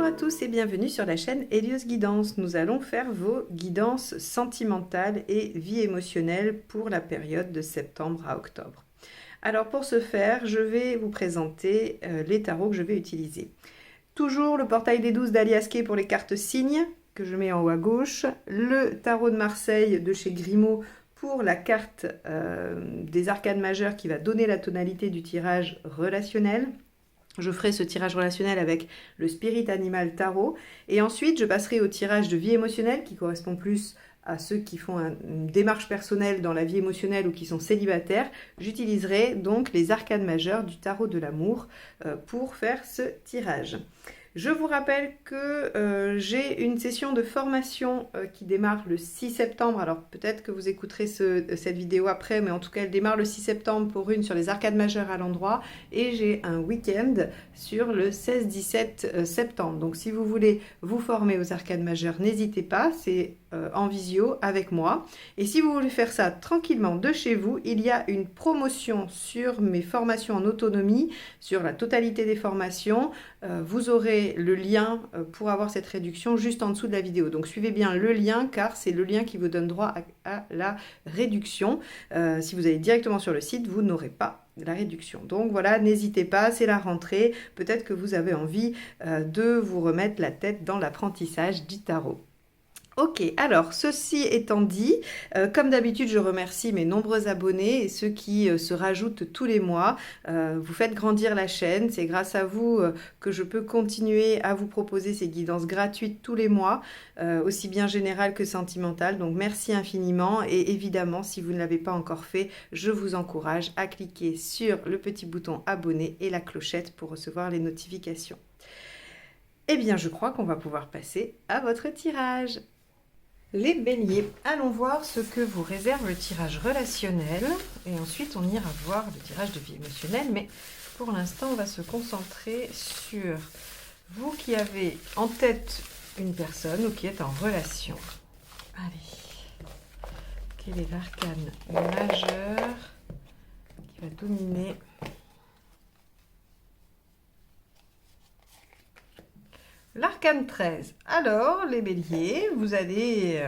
Bonjour à tous et bienvenue sur la chaîne Hélios Guidance. Nous allons faire vos guidances sentimentales et vie émotionnelle pour la période de septembre à octobre. Alors pour ce faire, je vais vous présenter les tarots que je vais utiliser. Toujours le portail des 12 d'Alias Kay pour les cartes signes que je mets en haut à gauche. Le tarot de Marseille de chez Grimaud pour la carte des arcanes majeures qui va donner la tonalité du tirage relationnel. Je ferai ce tirage relationnel avec le Spirit Animal Tarot. Et ensuite, je passerai au tirage de vie émotionnelle qui correspond plus à ceux qui font une démarche personnelle dans la vie émotionnelle ou qui sont célibataires. J'utiliserai donc les arcanes majeures du tarot de l'amour pour faire ce tirage. Je vous rappelle que j'ai une session de formation qui démarre le 6 septembre. Alors peut-être que vous écouterez cette vidéo après, mais en tout cas elle démarre le 6 septembre pour une sur les arcades majeures à l'endroit. Et j'ai un week-end sur le 16-17 septembre. Donc si vous voulez vous former aux arcades majeures, n'hésitez pas, c'est en visio avec moi. Et si vous voulez faire ça tranquillement de chez vous, il y a une promotion sur mes formations en autonomie, sur la totalité des formations. Vous aurez le lien pour avoir cette réduction juste en dessous de la vidéo. Donc suivez bien le lien car c'est le lien qui vous donne droit à la réduction. Si vous allez directement sur le site, vous n'aurez pas la réduction. Donc voilà, n'hésitez pas, c'est la rentrée. Peut-être que vous avez envie de vous remettre la tête dans l'apprentissage du tarot. Ok, alors ceci étant dit, comme d'habitude je remercie mes nombreux abonnés et ceux qui se rajoutent tous les mois. Vous faites grandir la chaîne, c'est grâce à vous que je peux continuer à vous proposer ces guidances gratuites tous les mois, aussi bien générales que sentimentales. Donc merci infiniment et évidemment si vous ne l'avez pas encore fait, je vous encourage à cliquer sur le petit bouton abonner et la clochette pour recevoir les notifications. Eh bien je crois qu'on va pouvoir passer à votre tirage. Les béliers, allons voir ce que vous réserve le tirage relationnel et ensuite on ira voir le tirage de vie émotionnelle, mais pour l'instant on va se concentrer sur vous qui avez en tête une personne ou qui êtes en relation. Allez, quel est l'arcane majeur qui va dominer ? L'arcane 13. Alors, les béliers, vous allez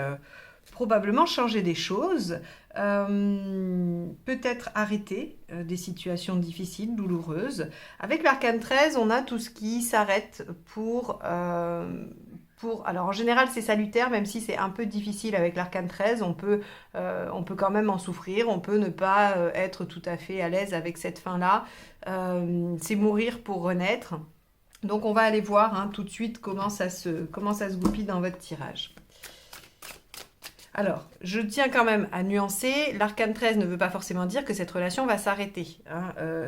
probablement changer des choses, peut-être arrêter des situations difficiles, douloureuses. Avec l'arcane 13, on a tout ce qui s'arrête pour... Alors en général c'est salutaire, même si c'est un peu difficile avec l'arcane 13, on peut quand même en souffrir, on peut ne pas être tout à fait à l'aise avec cette fin-là. C'est mourir pour renaître. Donc on va aller voir tout de suite comment ça se goupille dans votre tirage. Alors, je tiens quand même à nuancer, l'arcane 13 ne veut pas forcément dire que cette relation va s'arrêter.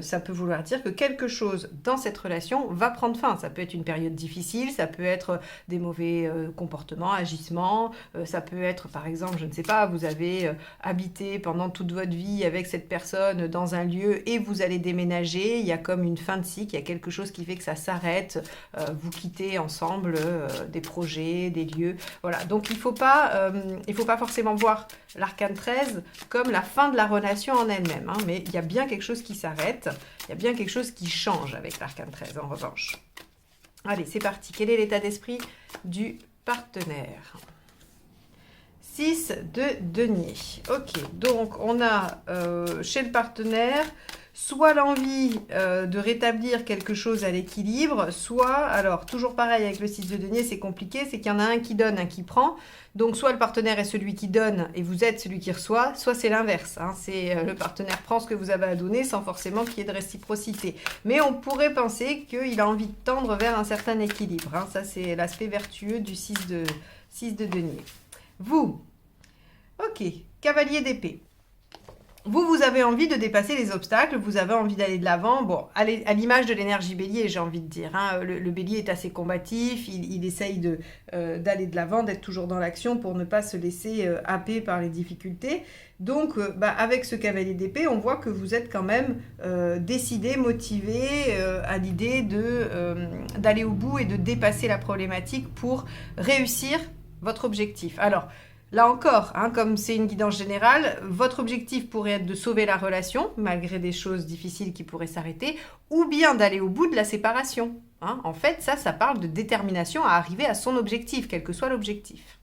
Ça peut vouloir dire que quelque chose dans cette relation va prendre fin. Ça peut être une période difficile, ça peut être des mauvais comportements, agissements, ça peut être par exemple, je ne sais pas, vous avez habité pendant toute votre vie avec cette personne dans un lieu et vous allez déménager, il y a comme une fin de cycle, il y a quelque chose qui fait que ça s'arrête, vous quittez ensemble des projets, des lieux, voilà. Donc il faut pas forcément voir l'arcane 13 comme la fin de la relation en elle-même, mais il y a bien quelque chose qui s'arrête, il y a bien quelque chose qui change avec l'arcane 13 en revanche. Allez, c'est parti. Quel est l'état d'esprit du partenaire ? 6 de denier. Ok, donc on a chez le partenaire soit l'envie de rétablir quelque chose à l'équilibre, soit, alors toujours pareil avec le 6 de denier, c'est compliqué, c'est qu'il y en a un qui donne, un qui prend. Donc soit le partenaire est celui qui donne et vous êtes celui qui reçoit, soit c'est l'inverse. C'est le partenaire prend ce que vous avez à donner sans forcément qu'il y ait de réciprocité. Mais on pourrait penser qu'il a envie de tendre vers un certain équilibre. Ça c'est l'aspect vertueux du 6 de denier. Vous, ok, cavalier d'épée. Vous avez envie de dépasser les obstacles, vous avez envie d'aller de l'avant. Bon, allez, à l'image de l'énergie bélier, j'ai envie de dire. Le bélier est assez combatif, il essaye d'aller de l'avant, d'être toujours dans l'action pour ne pas se laisser happer par les difficultés. Donc, avec ce cavalier d'épée, on voit que vous êtes quand même décidé, motivé à l'idée d'aller au bout et de dépasser la problématique pour réussir votre objectif. Alors, Là encore, hein, comme c'est une guidance générale, votre objectif pourrait être de sauver la relation, malgré des choses difficiles qui pourraient s'arrêter, ou bien d'aller au bout de la séparation. Hein. En fait, ça parle de détermination à arriver à son objectif, quel que soit l'objectif.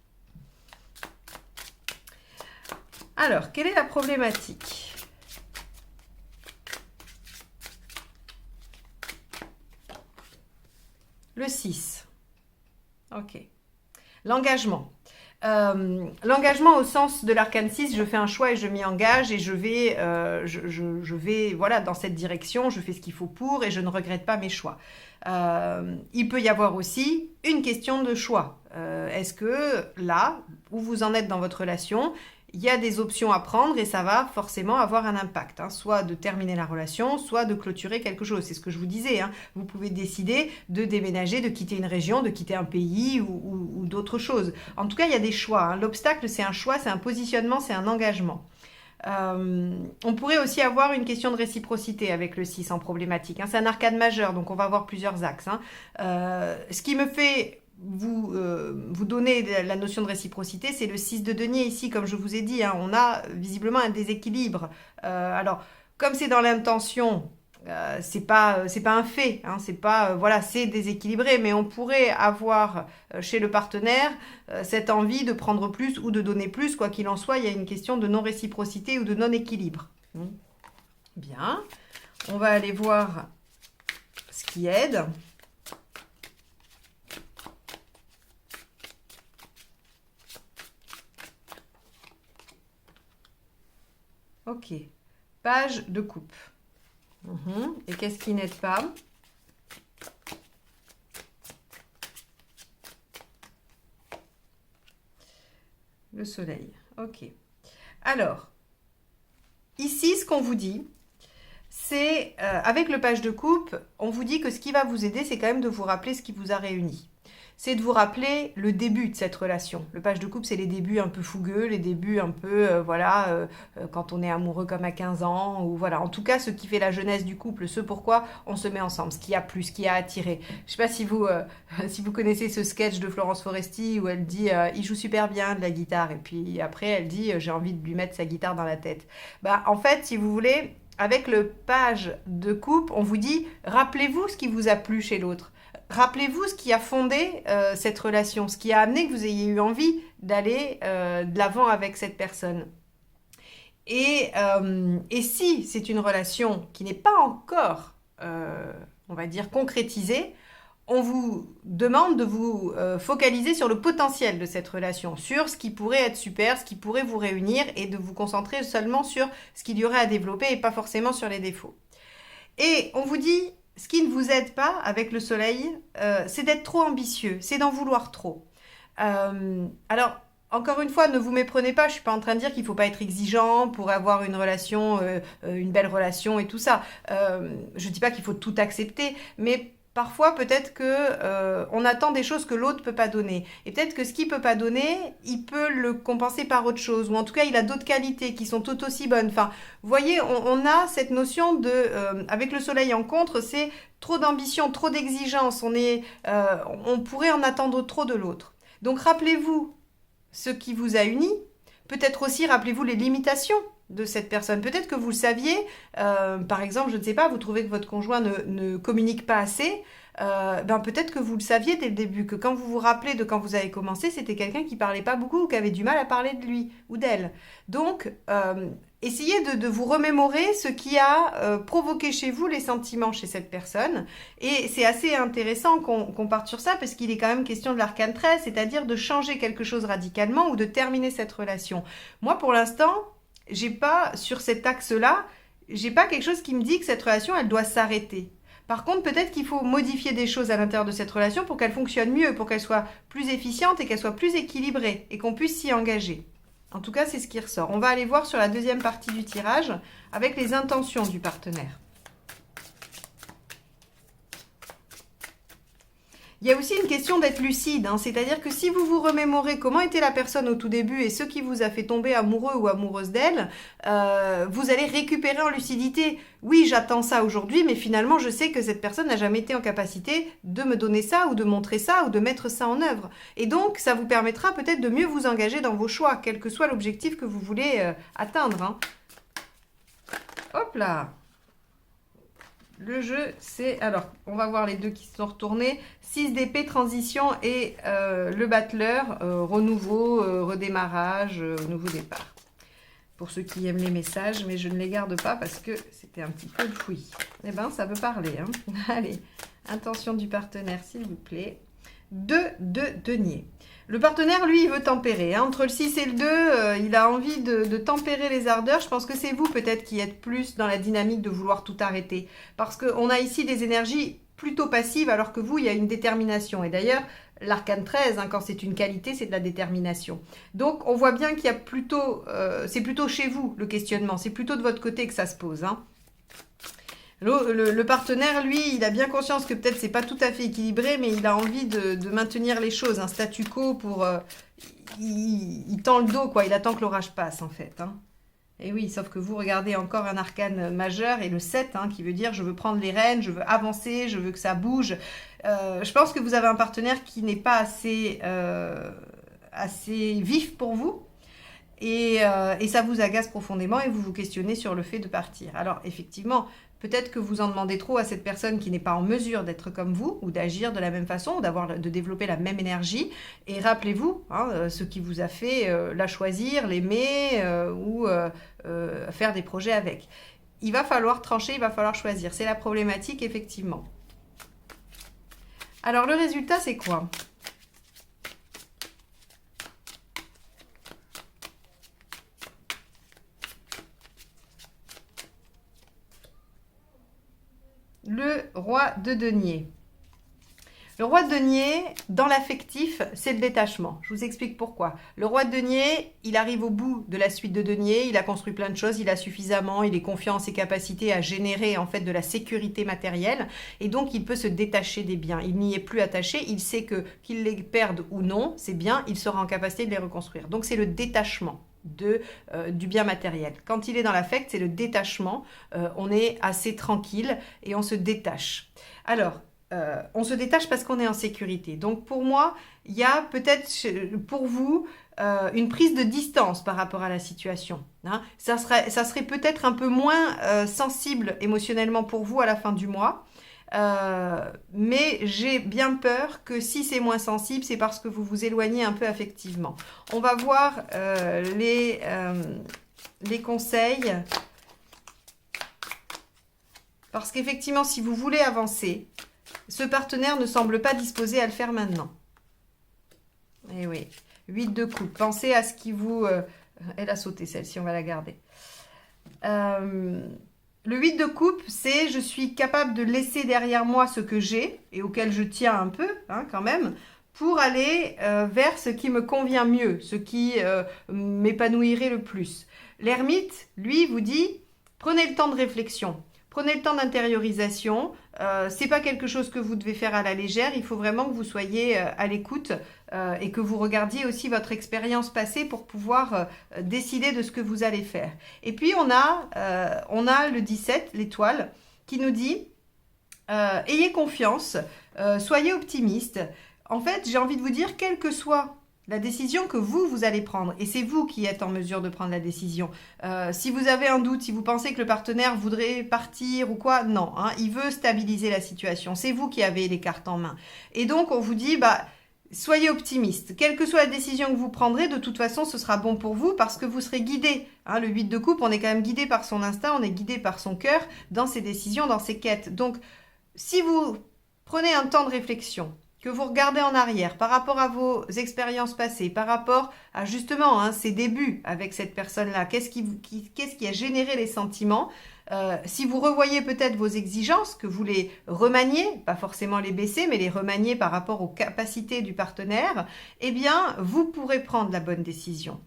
Alors, quelle est la problématique ? Le 6. Ok. L'engagement. L'engagement au sens de l'arcane 6, je fais un choix et je m'y engage et je vais voilà, dans cette direction, je fais ce qu'il faut pour et je ne regrette pas mes choix. Il peut y avoir aussi une question de choix. Est-ce que là, où vous en êtes dans votre relation, il y a des options à prendre et ça va forcément avoir un impact, hein, soit de terminer la relation, soit de clôturer quelque chose. C'est ce que je vous disais, hein. Vous pouvez décider de déménager, de quitter une région, de quitter un pays ou d'autres choses. En tout cas, il y a des choix, hein. L'obstacle, c'est un choix, c'est un positionnement, c'est un engagement. On pourrait aussi avoir une question de réciprocité avec le 6 en problématique, hein. C'est un arcane majeur, donc on va avoir plusieurs axes, hein. Ce qui me fait vous donner la notion de réciprocité, c'est le 6 de denier ici, comme je vous ai dit, hein, on a visiblement un déséquilibre. Alors, comme c'est dans l'intention, c'est pas un fait, hein, c'est pas voilà, c'est déséquilibré, mais on pourrait avoir chez le partenaire cette envie de prendre plus ou de donner plus, quoi qu'il en soit, il y a une question de non-réciprocité ou de non-équilibre. Bien, on va aller voir ce qui aide. Ok, page de coupe. Et qu'est-ce qui n'aide pas? Le soleil. Ok. Alors, ici, ce qu'on vous dit, c'est, avec le page de coupe, on vous dit que ce qui va vous aider, c'est quand même de vous rappeler ce qui vous a réunis. C'est de vous rappeler le début de cette relation. Le page de coupe, c'est les débuts un peu fougueux, les débuts un peu, quand on est amoureux comme à 15 ans, ou voilà. En tout cas, ce qui fait la jeunesse du couple, ce pourquoi on se met ensemble, ce qui a plu, ce qui a attiré. Je ne sais pas si vous, si vous connaissez ce sketch de Florence Foresti où elle dit il joue super bien de la guitare, et puis après elle dit j'ai envie de lui mettre sa guitare dans la tête. Bah, en fait, si vous voulez, avec le page de coupe, on vous dit rappelez-vous ce qui vous a plu chez l'autre. Rappelez-vous ce qui a fondé cette relation, ce qui a amené que vous ayez eu envie d'aller de l'avant avec cette personne. Et si c'est une relation qui n'est pas encore, on va dire, concrétisée, on vous demande de vous focaliser sur le potentiel de cette relation, sur ce qui pourrait être super, ce qui pourrait vous réunir et de vous concentrer seulement sur ce qu'il y aurait à développer et pas forcément sur les défauts. Et on vous dit... Ce qui ne vous aide pas avec le soleil, c'est d'être trop ambitieux, c'est d'en vouloir trop. Alors, encore une fois, ne vous méprenez pas, je ne suis pas en train de dire qu'il ne faut pas être exigeant pour avoir une relation, une belle relation et tout ça. Je ne dis pas qu'il faut tout accepter, mais parfois peut-être que on attend des choses que l'autre ne peut pas donner. Et peut-être que ce qu'il ne peut pas donner, il peut le compenser par autre chose. Ou en tout cas, il a d'autres qualités qui sont tout aussi bonnes. Enfin, vous voyez, on a cette notion de... avec le soleil en contre, c'est trop d'ambition, trop d'exigence. On pourrait en attendre trop de l'autre. Donc rappelez-vous ce qui vous a uni. Peut-être aussi rappelez-vous les limitations de cette personne. Peut-être que vous le saviez, par exemple, je ne sais pas, vous trouvez que votre conjoint ne communique pas assez, peut-être que vous le saviez dès le début, que quand vous vous rappelez de quand vous avez commencé, c'était quelqu'un qui parlait pas beaucoup ou qui avait du mal à parler de lui ou d'elle. Donc, essayez de vous remémorer ce qui a provoqué chez vous les sentiments chez cette personne. Et c'est assez intéressant qu'on parte sur ça, parce qu'il est quand même question de l'arcane 13, c'est-à-dire de changer quelque chose radicalement ou de terminer cette relation. Moi, pour l'instant, j'ai pas, sur cet axe-là, j'ai pas quelque chose qui me dit que cette relation, elle doit s'arrêter. Par contre, peut-être qu'il faut modifier des choses à l'intérieur de cette relation pour qu'elle fonctionne mieux, pour qu'elle soit plus efficiente et qu'elle soit plus équilibrée et qu'on puisse s'y engager. En tout cas, c'est ce qui ressort. On va aller voir sur la deuxième partie du tirage avec les intentions du partenaire. Il y a aussi une question d'être lucide, hein, c'est-à-dire que si vous vous remémorez comment était la personne au tout début et ce qui vous a fait tomber amoureux ou amoureuse d'elle, vous allez récupérer en lucidité. Oui, j'attends ça aujourd'hui, mais finalement, je sais que cette personne n'a jamais été en capacité de me donner ça ou de montrer ça ou de mettre ça en œuvre. Et donc, ça vous permettra peut-être de mieux vous engager dans vos choix, quel que soit l'objectif que vous voulez atteindre. Hein. Hop là! Le jeu, c'est... Alors, on va voir les deux qui se sont retournés. 6 d'épée, transition et le battleur, renouveau, redémarrage, nouveau départ. Pour ceux qui aiment les messages, mais je ne les garde pas parce que c'était un petit peu le fouillis. Eh bien, ça veut parler. Hein. Allez, intention du partenaire, s'il vous plaît. 2 de denier. Le partenaire, lui, il veut tempérer. Hein. Entre le 6 et le 2, il a envie de tempérer les ardeurs. Je pense que c'est vous, peut-être, qui êtes plus dans la dynamique de vouloir tout arrêter. Parce qu'on a ici des énergies plutôt passives, alors que vous, il y a une détermination. Et d'ailleurs, l'arcane 13, hein, quand c'est une qualité, c'est de la détermination. Donc, on voit bien qu'il y a plutôt... c'est plutôt chez vous, le questionnement. C'est plutôt de votre côté que ça se pose, hein. Le partenaire, lui, il a bien conscience que peut-être c'est pas tout à fait équilibré, mais il a envie de maintenir les choses, un statu quo pour... il tend le dos, quoi. Il attend que l'orage passe, en fait. Hein. Et oui, sauf que vous regardez encore un arcane majeur et le 7, hein, qui veut dire je veux prendre les rênes, je veux avancer, je veux que ça bouge. Je pense que vous avez un partenaire qui n'est pas assez vif pour vous. Et ça vous agace profondément et vous vous questionnez sur le fait de partir. Alors, effectivement... Peut-être que vous en demandez trop à cette personne qui n'est pas en mesure d'être comme vous ou d'agir de la même façon, de développer la même énergie. Et rappelez-vous hein, ce qui vous a fait la choisir, l'aimer ou faire des projets avec. Il va falloir trancher, il va falloir choisir. C'est la problématique, effectivement. Alors, le résultat, c'est quoi ? Le roi de denier. Le roi de denier, dans l'affectif, c'est le détachement. Je vous explique pourquoi. Le roi de denier, il arrive au bout de la suite de denier, il a construit plein de choses, il a suffisamment, il est confiant en ses capacités à générer en fait de la sécurité matérielle et donc il peut se détacher des biens. Il n'y est plus attaché, il sait que qu'il les perde ou non, c'est bien, il sera en capacité de les reconstruire. Donc c'est le détachement. Du bien matériel. Quand il est dans l'affect, c'est le détachement. On est assez tranquille et on se détache. Alors, on se détache parce qu'on est en sécurité. Donc, pour moi, il y a peut-être pour vous une prise de distance par rapport à la situation. Hein. Ça serait peut-être un peu moins sensible émotionnellement pour vous à la fin du mois. Mais j'ai bien peur que si c'est moins sensible, c'est parce que vous vous éloignez un peu affectivement. On va voir les conseils. Parce qu'effectivement, si vous voulez avancer, ce partenaire ne semble pas disposé à le faire maintenant. Eh oui, 8 de coupe. Pensez à ce qui vous... elle a sauté celle-ci, on va la garder. Le 8 de coupe, c'est je suis capable de laisser derrière moi ce que j'ai et auquel je tiens un peu, hein, quand même, pour aller vers ce qui me convient mieux, ce qui m'épanouirait le plus. L'ermite, lui, vous dit, prenez le temps de réflexion. Prenez le temps d'intériorisation. C'est pas quelque chose que vous devez faire à la légère. Il faut vraiment que vous soyez à l'écoute et que vous regardiez aussi votre expérience passée pour pouvoir décider de ce que vous allez faire. Et puis on a le 17, l'étoile, qui nous dit ayez confiance, soyez optimiste. En fait, j'ai envie de vous dire, quelle que soit la décision que vous allez prendre, et c'est vous qui êtes en mesure de prendre la décision. Si vous avez un doute, si vous pensez que le partenaire voudrait partir ou quoi, non, hein, il veut stabiliser la situation. C'est vous qui avez les cartes en main. Et donc, on vous dit, soyez optimiste. Quelle que soit la décision que vous prendrez, de toute façon, ce sera bon pour vous parce que vous serez guidé. Hein, le 8 de coupe, on est quand même guidé par son instinct, on est guidé par son cœur dans ses décisions, dans ses quêtes. Donc, si vous prenez un temps de réflexion, que vous regardez en arrière par rapport à vos expériences passées, par rapport à justement ces débuts avec cette personne-là, qu'est-ce qui a généré les sentiments, si vous revoyez peut-être vos exigences, que vous les remaniez, pas forcément les baisser, mais les remaniez par rapport aux capacités du partenaire, eh bien, vous pourrez prendre la bonne décision.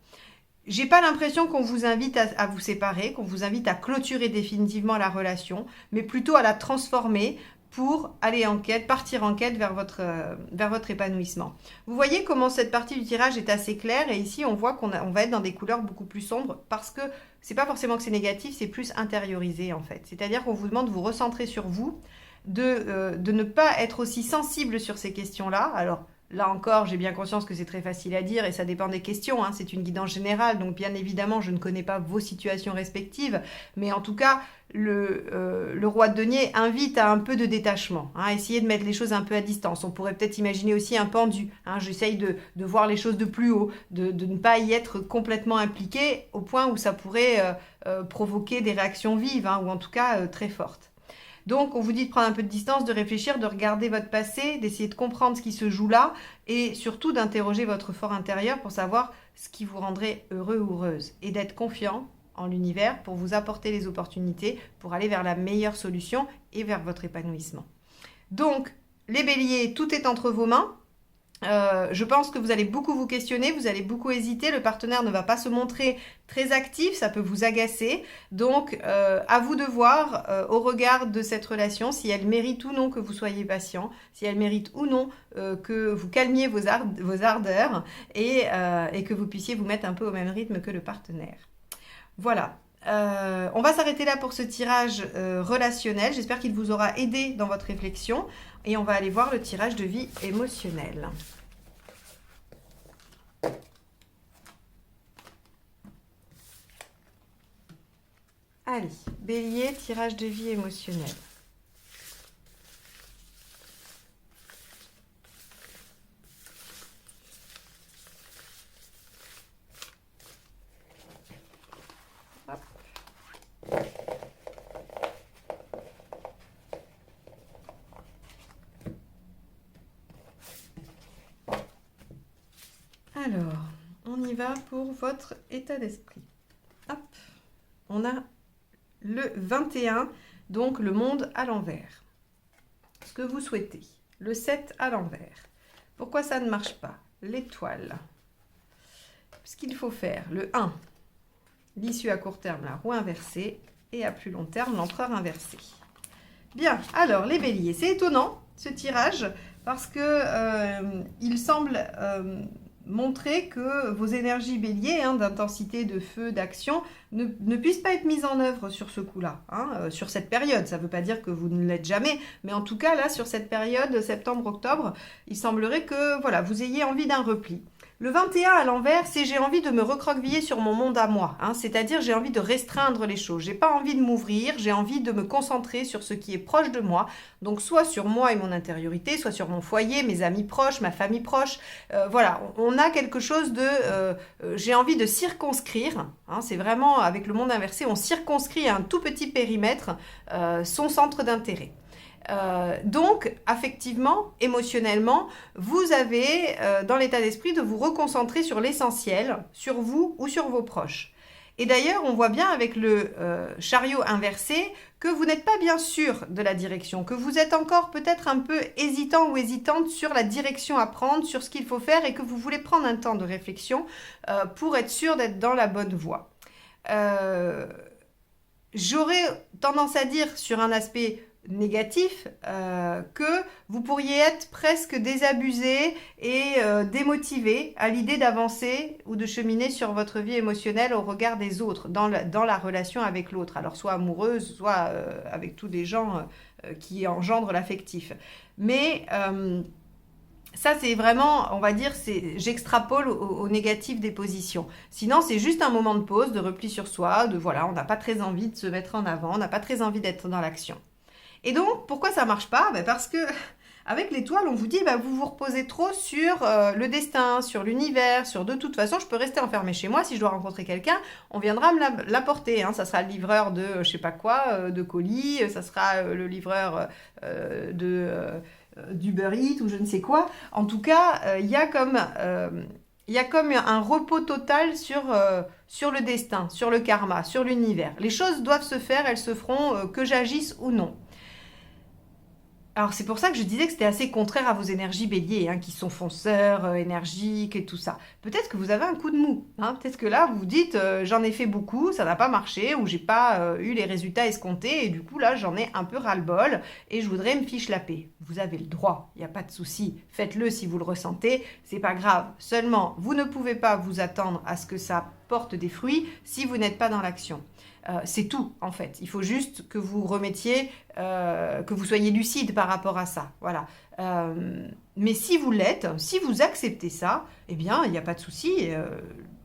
J'ai pas l'impression qu'on vous invite à vous séparer, qu'on vous invite à clôturer définitivement la relation, mais plutôt à la transformer pour aller en quête, partir en quête vers votre épanouissement. Vous voyez comment cette partie du tirage est assez claire, et ici on voit qu'on va être dans des couleurs beaucoup plus sombres, parce que c'est pas forcément que c'est négatif, c'est plus intériorisé en fait. C'est-à-dire qu'on vous demande de vous recentrer sur vous, de ne pas être aussi sensible sur ces questions-là. Alors, là encore, j'ai bien conscience que c'est très facile à dire et ça dépend des questions, hein. C'est une guidance générale, donc bien évidemment, je ne connais pas vos situations respectives, mais en tout cas, le roi de denier invite à un peu de détachement, hein, essayer de mettre les choses un peu à distance. On pourrait peut-être imaginer aussi un pendu, hein. J'essaye de voir les choses de plus haut, de ne pas y être complètement impliqué au point où ça pourrait provoquer des réactions vives, hein, ou en tout cas très fortes. Donc, on vous dit de prendre un peu de distance, de réfléchir, de regarder votre passé, d'essayer de comprendre ce qui se joue là et surtout d'interroger votre fort intérieur pour savoir ce qui vous rendrait heureux ou heureuse et d'être confiant en l'univers pour vous apporter les opportunités pour aller vers la meilleure solution et vers votre épanouissement. Donc, les béliers, tout est entre vos mains. Je pense que vous allez beaucoup vous questionner, vous allez beaucoup hésiter, le partenaire ne va pas se montrer très actif, ça peut vous agacer, donc à vous de voir au regard de cette relation si elle mérite ou non que vous soyez patient, si elle mérite ou non que vous calmiez vos ardeurs et que vous puissiez vous mettre un peu au même rythme que le partenaire. Voilà. On va s'arrêter là pour ce tirage relationnel. J'espère qu'il vous aura aidé dans votre réflexion. Et on va aller voir le tirage de vie émotionnelle. Allez, bélier, tirage de vie émotionnelle. Alors, on y va pour votre état d'esprit. Hop, on a le 21, donc le monde à l'envers. Ce que vous souhaitez, le 7 à l'envers. Pourquoi ça ne marche pas? L'étoile. Ce qu'il faut faire, le 1, l'issue à court terme, la roue inversée, et à plus long terme, l'empereur inversé. Bien, alors les béliers, c'est étonnant ce tirage, parce que il semble montrer que vos énergies béliers, hein, d'intensité, de feu, d'action, ne puissent pas être mises en œuvre sur ce coup-là, hein, sur cette période. Ça ne veut pas dire que vous ne l'êtes jamais, mais en tout cas, là, sur cette période, septembre-octobre, il semblerait que voilà, vous ayez envie d'un repli. Le 21 à l'envers, c'est j'ai envie de me recroqueviller sur mon monde à moi, hein, c'est-à-dire j'ai envie de restreindre les choses, j'ai pas envie de m'ouvrir, j'ai envie de me concentrer sur ce qui est proche de moi, donc soit sur moi et mon intériorité, soit sur mon foyer, mes amis proches, ma famille proche, voilà, on a quelque chose de, j'ai envie de circonscrire, hein, c'est vraiment avec le monde inversé, on circonscrit à un tout petit périmètre son centre d'intérêt. Donc, affectivement, émotionnellement, vous avez dans l'état d'esprit de vous reconcentrer sur l'essentiel, sur vous ou sur vos proches. Et d'ailleurs, on voit bien avec le chariot inversé que vous n'êtes pas bien sûr de la direction, que vous êtes encore peut-être un peu hésitant ou hésitante sur la direction à prendre, sur ce qu'il faut faire et que vous voulez prendre un temps de réflexion pour être sûr d'être dans la bonne voie. J'aurais tendance à dire sur un aspect négatif que vous pourriez être presque désabusé et démotivé à l'idée d'avancer ou de cheminer sur votre vie émotionnelle au regard des autres, dans la relation avec l'autre, alors soit amoureuse, soit avec tous les gens qui engendrent l'affectif. Mais ça, c'est vraiment, on va dire, j'extrapole au négatif des positions. Sinon, c'est juste un moment de pause, de repli sur soi, voilà, on n'a pas très envie de se mettre en avant, on n'a pas très envie d'être dans l'action. Et donc, pourquoi ça ne marche pas? Parce que avec l'étoile, on vous dit, vous vous reposez trop sur le destin, sur l'univers, sur de toute façon, je peux rester enfermé chez moi. Si je dois rencontrer quelqu'un, on viendra me l'apporter. Hein. Ça sera le livreur de, je sais pas quoi, de colis, ça sera le livreur d'Uber Eats ou je ne sais quoi. En tout cas, il y a comme un repos total sur le destin, sur le karma, sur l'univers. Les choses doivent se faire, elles se feront, que j'agisse ou non. Alors c'est pour ça que je disais que c'était assez contraire à vos énergies béliers, hein, qui sont fonceurs, énergiques et tout ça. Peut-être que vous avez un coup de mou, hein. Peut-être que là vous vous dites j'en ai fait beaucoup, ça n'a pas marché, ou j'ai pas eu les résultats escomptés, et du coup là j'en ai un peu ras-le-bol, et je voudrais me fiche la paix. Vous avez le droit, il n'y a pas de souci, faites-le si vous le ressentez, c'est pas grave. Seulement, vous ne pouvez pas vous attendre à ce que ça porte des fruits si vous n'êtes pas dans l'action. C'est tout en fait. Il faut juste que vous remettiez, que vous soyez lucide par rapport à ça. Voilà. Mais si vous l'êtes, si vous acceptez ça, eh bien, il n'y a pas de souci.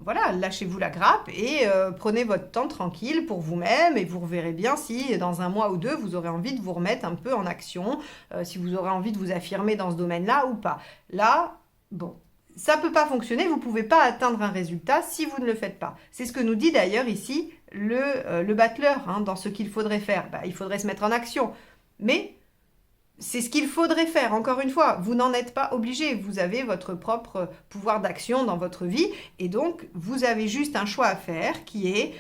Voilà, lâchez-vous la grappe et prenez votre temps tranquille pour vous-même et vous reverrez bien si dans un mois ou deux, vous aurez envie de vous remettre un peu en action, si vous aurez envie de vous affirmer dans ce domaine-là ou pas. Là, bon. Ça ne peut pas fonctionner, vous ne pouvez pas atteindre un résultat si vous ne le faites pas. C'est ce que nous dit d'ailleurs ici le battleur, hein, dans ce qu'il faudrait faire. Bah, il faudrait se mettre en action. Mais c'est ce qu'il faudrait faire. Encore une fois, vous n'en êtes pas obligé. Vous avez votre propre pouvoir d'action dans votre vie. Et donc, vous avez juste un choix à faire qui est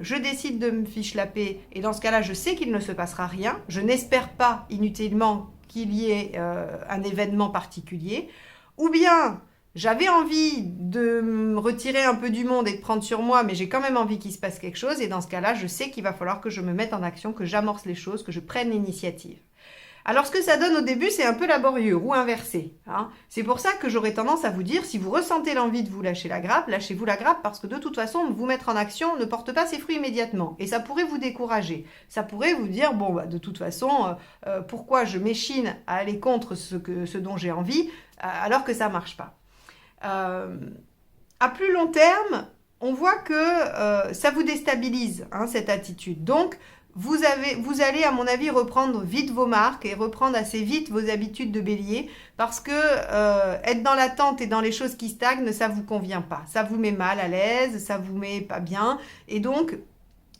je décide de me fiche la paix. Et dans ce cas-là, je sais qu'il ne se passera rien. Je n'espère pas inutilement qu'il y ait un événement particulier. Ou bien j'avais envie de me retirer un peu du monde et de prendre sur moi, mais j'ai quand même envie qu'il se passe quelque chose. Et dans ce cas-là, je sais qu'il va falloir que je me mette en action, que j'amorce les choses, que je prenne l'initiative. Alors, ce que ça donne au début, c'est un peu laborieux ou inversé, hein. C'est pour ça que j'aurais tendance à vous dire, si vous ressentez l'envie de vous lâcher la grappe, lâchez-vous la grappe, parce que de toute façon, vous mettre en action ne porte pas ses fruits immédiatement. Et ça pourrait vous décourager. Ça pourrait vous dire, bon, bah, de toute façon, pourquoi je m'échine à aller contre ce dont j'ai envie, alors que ça ne marche pas. À plus long terme, on voit que ça vous déstabilise, hein, cette attitude. Donc, vous allez, à mon avis, reprendre vite vos marques et reprendre assez vite vos habitudes de bélier, parce que être dans l'attente et dans les choses qui stagnent, ça ne vous convient pas. Ça vous met mal à l'aise, ça vous met pas bien. Et donc,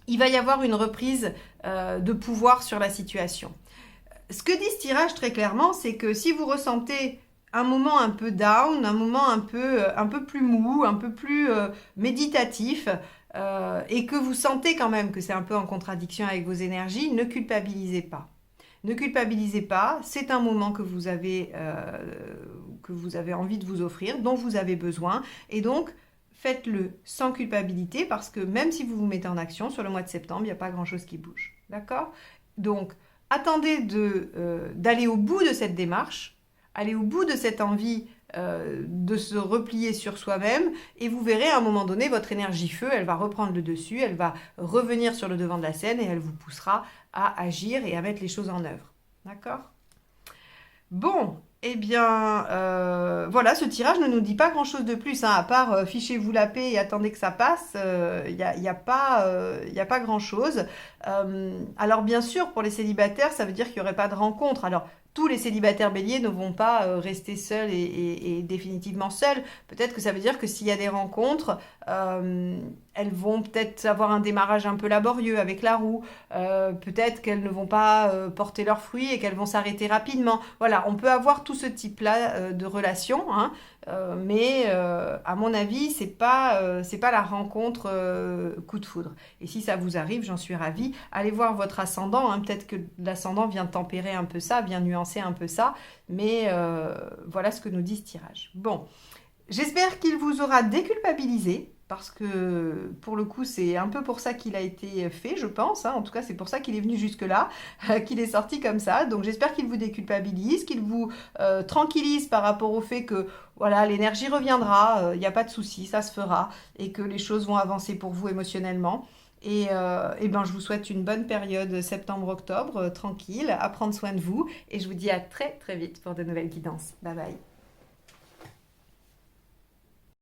il va y avoir une reprise de pouvoir sur la situation. Ce que dit ce tirage très clairement, c'est que si vous ressentez un moment un peu down, un moment un peu plus mou, un peu plus méditatif, et que vous sentez quand même que c'est un peu en contradiction avec vos énergies, ne culpabilisez pas. Ne culpabilisez pas, c'est un moment que vous avez envie de vous offrir, dont vous avez besoin, et donc faites-le sans culpabilité, parce que même si vous vous mettez en action sur le mois de septembre, il n'y a pas grand-chose qui bouge. D'accord ? Donc, attendez d'aller au bout de cette démarche, aller au bout de cette envie de se replier sur soi-même, et vous verrez à un moment donné votre énergie feu, elle va reprendre le dessus, elle va revenir sur le devant de la scène et elle vous poussera à agir et à mettre les choses en œuvre. D'accord ? Bon, eh bien, voilà, ce tirage ne nous dit pas grand-chose de plus, hein, à part fichez-vous la paix et attendez que ça passe, il n'y a pas grand-chose. Alors bien sûr, pour les célibataires, ça veut dire qu'il n'y aurait pas de rencontre. Alors, tous les célibataires béliers ne vont pas rester seuls et définitivement seuls. Peut-être que ça veut dire que s'il y a des rencontres, elles vont peut-être avoir un démarrage un peu laborieux avec la roue. Peut-être qu'elles ne vont pas porter leurs fruits et qu'elles vont s'arrêter rapidement. Voilà, on peut avoir tout ce type-là de relations, hein, mais à mon avis, c'est pas la rencontre coup de foudre. Et si ça vous arrive, j'en suis ravie. Allez voir votre ascendant, hein, peut-être que l'ascendant vient tempérer un peu ça, vient nuancer un peu ça, mais voilà ce que nous dit ce tirage. Bon, j'espère qu'il vous aura déculpabilisé, parce que pour le coup, c'est un peu pour ça qu'il a été fait, je pense, hein. En tout cas, c'est pour ça qu'il est venu jusque-là, qu'il est sorti comme ça. Donc j'espère qu'il vous déculpabilise, qu'il vous tranquillise par rapport au fait que voilà, l'énergie reviendra, il n'y a pas de souci, ça se fera, et que les choses vont avancer pour vous émotionnellement. Et ben, je vous souhaite une bonne période septembre-octobre, tranquille, à prendre soin de vous. Et je vous dis à très très vite pour de nouvelles guidances. Bye bye.